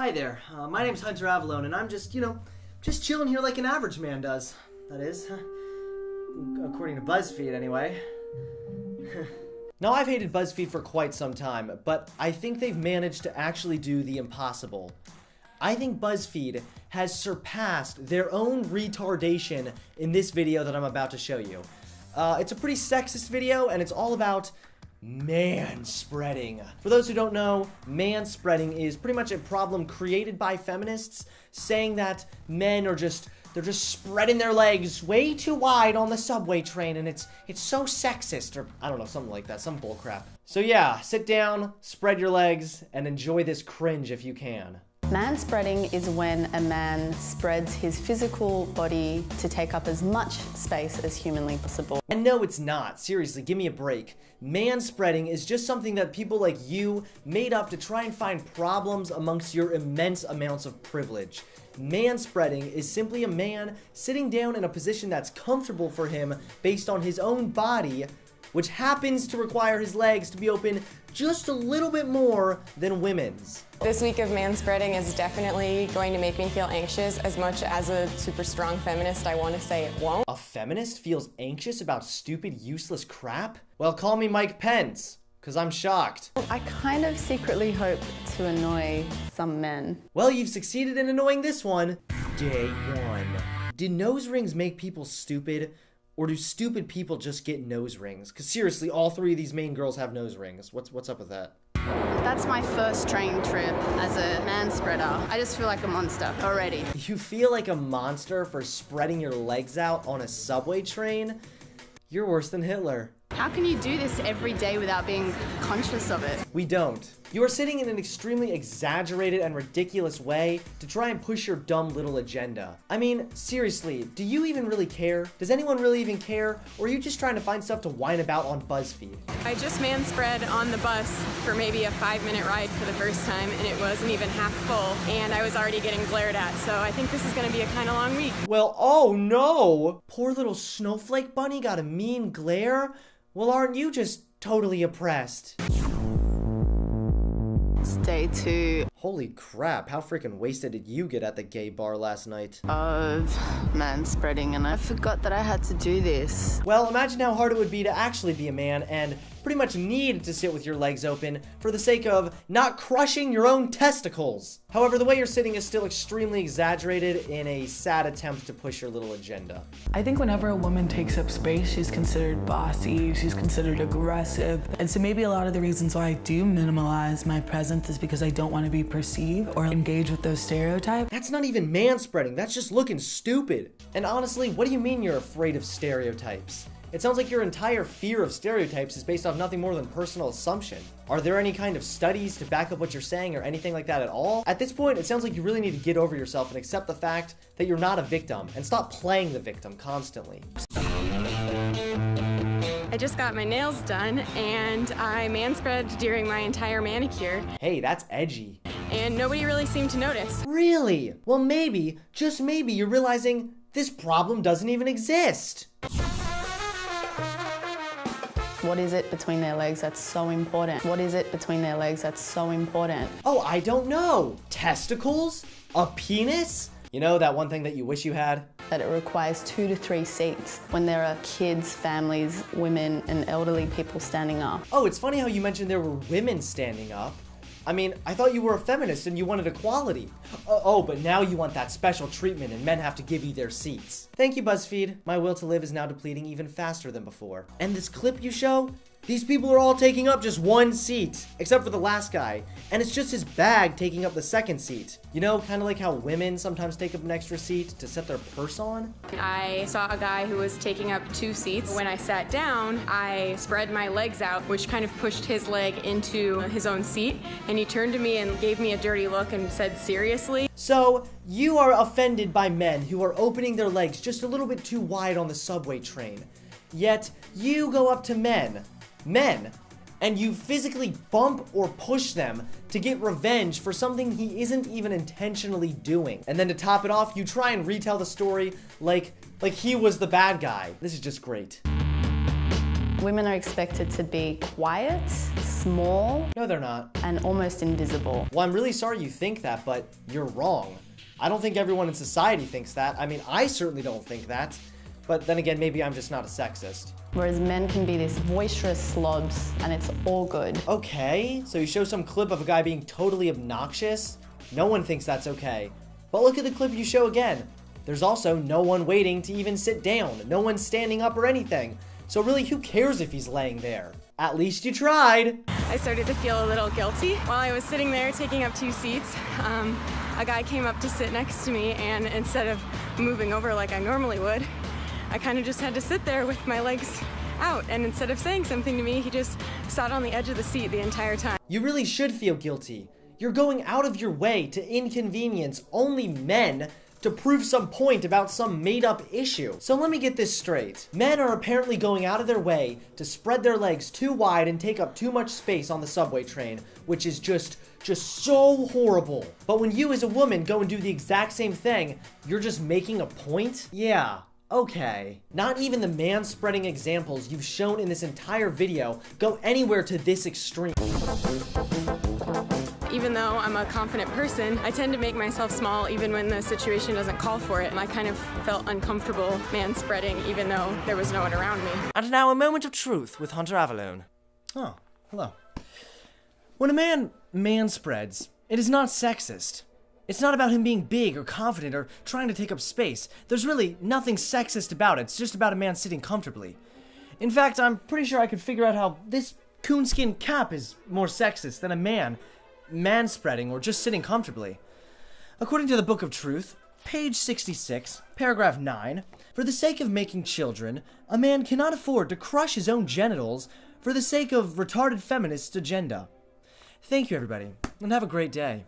Hi there, my name's Hunter Avalone, and I'm just chilling here like an average man does. That is, according to Buzzfeed anyway. Now, I've hated Buzzfeed for quite some time, but I think they've managed to actually do the impossible. I think Buzzfeed has surpassed their own retardation in this video that I'm about to show you. It's a pretty sexist video, and it's all about manspreading. For those who don't know, manspreading is pretty much a problem created by feminists saying that men are they're just spreading their legs way too wide on the subway train, and it's so sexist, or I don't know, something like that, some bullcrap. So yeah, sit down, spread your legs, and enjoy this cringe if you can. Manspreading is when a man spreads his physical body to take up as much space as humanly possible. And no, it's not. Seriously, give me a break. Manspreading is just something that people like you made up to try and find problems amongst your immense amounts of privilege. Manspreading is simply a man sitting down in a position that's comfortable for him based on his own body, which happens to require his legs to be open just a little bit more than women's. This week of manspreading is definitely going to make me feel anxious. As much as a super strong feminist, I want to say it won't. A feminist feels anxious about stupid, useless crap? Well, call me Mike Pence, because I'm shocked. I kind of secretly hope to annoy some men. Well, you've succeeded in annoying this one. Day one. Do nose rings make people stupid? Or do stupid people just get nose rings? Because seriously, all three of these main girls have nose rings. What's up with that? That's my first train trip as a manspreader. I just feel like a monster already. You feel like a monster for spreading your legs out on a subway train? You're worse than Hitler. How can you do this every day without being conscious of it? We don't. You are sitting in an extremely exaggerated and ridiculous way to try and push your dumb little agenda. I mean, seriously, do you even really care? Does anyone really even care? Or are you just trying to find stuff to whine about on Buzzfeed? I just manspread on the bus for maybe a 5-minute ride for the first time, and it wasn't even half full, and I was already getting glared at, so I think this is gonna be a kinda long week. Well, oh no! Poor little snowflake bunny got a mean glare? Well, aren't you just totally oppressed? It's day 2 Holy crap, how freaking wasted did you get at the gay bar last night? of manspreading, and I forgot that I had to do this. Well, imagine how hard it would be to actually be a man and pretty much need to sit with your legs open for the sake of not crushing your own testicles. However, the way you're sitting is still extremely exaggerated in a sad attempt to push your little agenda. I think whenever a woman takes up space, she's considered bossy, she's considered aggressive. And so maybe a lot of the reasons why I do minimalize my presence is because I don't want to be perceived or engage with those stereotypes. That's not even manspreading, that's just looking stupid. And honestly, what do you mean you're afraid of stereotypes? It sounds like your entire fear of stereotypes is based off nothing more than personal assumption. Are there any kind of studies to back up what you're saying or anything like that at all? At this point, it sounds like you really need to get over yourself and accept the fact that you're not a victim and stop playing the victim constantly. I just got my nails done, and I manspread during my entire manicure, Hey, that's edgy. and nobody really seemed to notice. Really? Well, maybe, just maybe, you're realizing this problem doesn't even exist. What is it between their legs that's so important? What is it between their legs that's so important? Oh, I don't know. Testicles? A penis? You know, that one thing that you wish you had? That it requires 2 to 3 seats when there are kids, families, women, and elderly people standing up. Oh, it's funny how you mentioned there were women standing up. I mean, I thought you were a feminist and you wanted equality. Oh, but now you want that special treatment and men have to give you their seats. Thank you, Buzzfeed. My will to live is now depleting even faster than before. And this clip you show? These people are all taking up just one seat, except for the last guy, and it's just his bag taking up the second seat. You know, kind of like how women sometimes take up an extra seat to set their purse on? I saw a guy who was taking up 2 seats. When I sat down, I spread my legs out, which kind of pushed his leg into his own seat, and he turned to me and gave me a dirty look and said, "Seriously?" So, you are offended by men who are opening their legs just a little bit too wide on the subway train. Yet, you go up to men, and you physically bump or push them to get revenge for something he isn't even intentionally doing. And then to top it off, you try and retell the story like he was the bad guy. This is just great. Women are expected to be quiet, small, No, they're not. and almost invisible. Well, I'm really sorry you think that, but you're wrong. I don't think everyone in society thinks that. I mean, I certainly don't think that. But then again, maybe I'm just not a sexist. Whereas men can be these boisterous slobs, and it's all good. Okay, so you show some clip of a guy being totally obnoxious? No one thinks that's okay. But look at the clip you show again. There's also no one waiting to even sit down. No one standing up or anything. So really, who cares if he's laying there? At least you tried. I started to feel a little guilty. While I was sitting there taking up 2 seats, a guy came up to sit next to me, and instead of moving over like I normally would, I kind of just had to sit there with my legs out, and instead of saying something to me, he just sat on the edge of the seat the entire time. You really should feel guilty. You're going out of your way to inconvenience only men to prove some point about some made-up issue. So let me get this straight. Men are apparently going out of their way to spread their legs too wide and take up too much space on the subway train, which is just so horrible. But when you as a woman go and do the exact same thing, you're just making a point? Yeah. Okay. Not even the manspreading examples you've shown in this entire video go anywhere to this extreme. Even though I'm a confident person, I tend to make myself small even when the situation doesn't call for it, and I kind of felt uncomfortable manspreading even though there was no one around me. And now a moment of truth with Hunter Avalone. Oh, hello. When a man manspreads, it is not sexist. It's not about him being big or confident or trying to take up space. There's really nothing sexist about it. It's just about a man sitting comfortably. In fact, I'm pretty sure I could figure out how this coonskin cap is more sexist than a man manspreading or just sitting comfortably. According to the Book of Truth, page 66, paragraph 9, for the sake of making children, a man cannot afford to crush his own genitals for the sake of retarded feminist agenda. Thank you, everybody, and have a great day.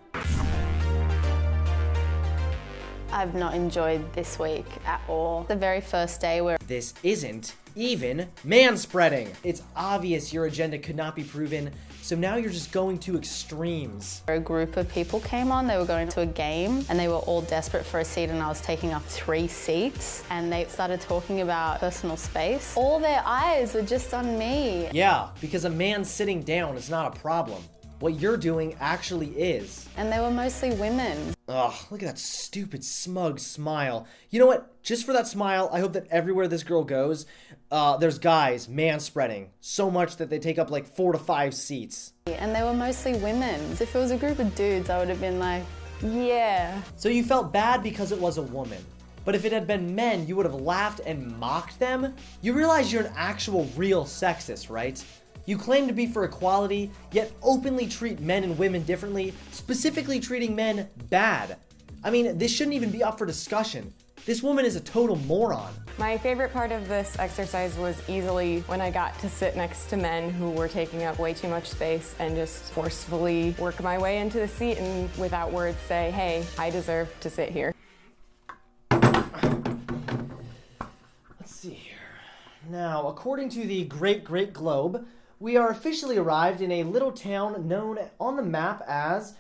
I've not enjoyed this week at all. The very first day where This isn't even manspreading. It's obvious your agenda could not be proven, so now you're just going to extremes. a group of people came on, they were going to a game, and they were all desperate for a seat, and I was taking up 3 seats, and they started talking about personal space. All their eyes were just on me. Yeah, because a man sitting down is not a problem. What you're doing actually is. And they were mostly women. Ugh, look at that stupid, smug smile. You know what? Just for that smile, I hope that everywhere this girl goes, there's guys manspreading so much that they take up like 4 to 5 seats. And they were mostly women. If it was a group of dudes, I would have been like, yeah. So you felt bad because it was a woman. But if it had been men, you would have laughed and mocked them? You realize you're an actual real sexist, right? You claim to be for equality, yet openly treat men and women differently, specifically treating men bad. I mean, this shouldn't even be up for discussion. This woman is a total moron. My favorite part of this exercise was easily when I got to sit next to men who were taking up way too much space and just forcefully work my way into the seat and without words say, hey, I deserve to sit here. Let's see here. Now, according to the Great Globe, we are officially arrived in a little town known on the map as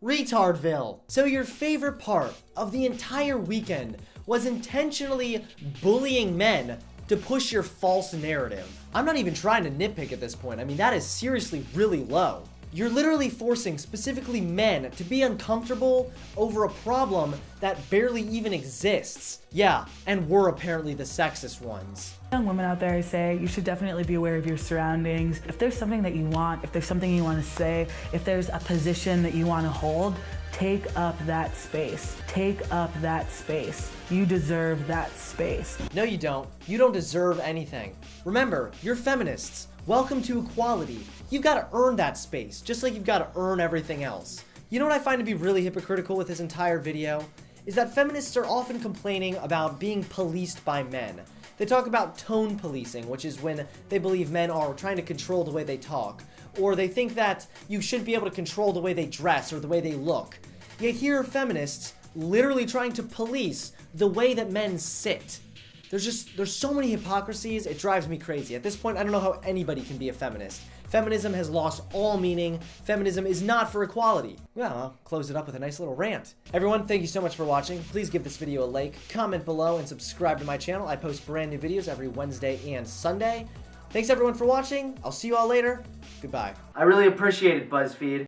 Retardville. So your favorite part of the entire weekend was intentionally bullying men to push your false narrative. I'm not even trying to nitpick at this point. I mean, that is seriously really low. You're literally forcing specifically men to be uncomfortable over a problem that barely even exists. Yeah, and we're apparently the sexist ones. Young women out there, I say, you should definitely be aware of your surroundings. If there's something that you want, if there's something you want to say, if there's a position that you want to hold, take up that space. Take up that space. You deserve that space. No, you don't. You don't deserve anything. Remember, you're feminists. Welcome to equality. You've got to earn that space, just like you've got to earn everything else. You know what I find to be really hypocritical with this entire video? Is that feminists are often complaining about being policed by men. They talk about tone policing, which is when they believe men are trying to control the way they talk, or they think that you should be able to control the way they dress or the way they look. Yet here are feminists literally trying to police the way that men sit. There's so many hypocrisies, it drives me crazy. At this point, I don't know how anybody can be a feminist. Feminism has lost all meaning. Feminism is not for equality. Well, I'll close it up with a nice little rant. Everyone, thank you so much for watching. Please give this video a like, comment below, and subscribe to my channel. I post brand new videos every Wednesday and Sunday. Thank Thanks everyone for watching. I'll see you all later. Goodbye. I really appreciate it, Buzzfeed.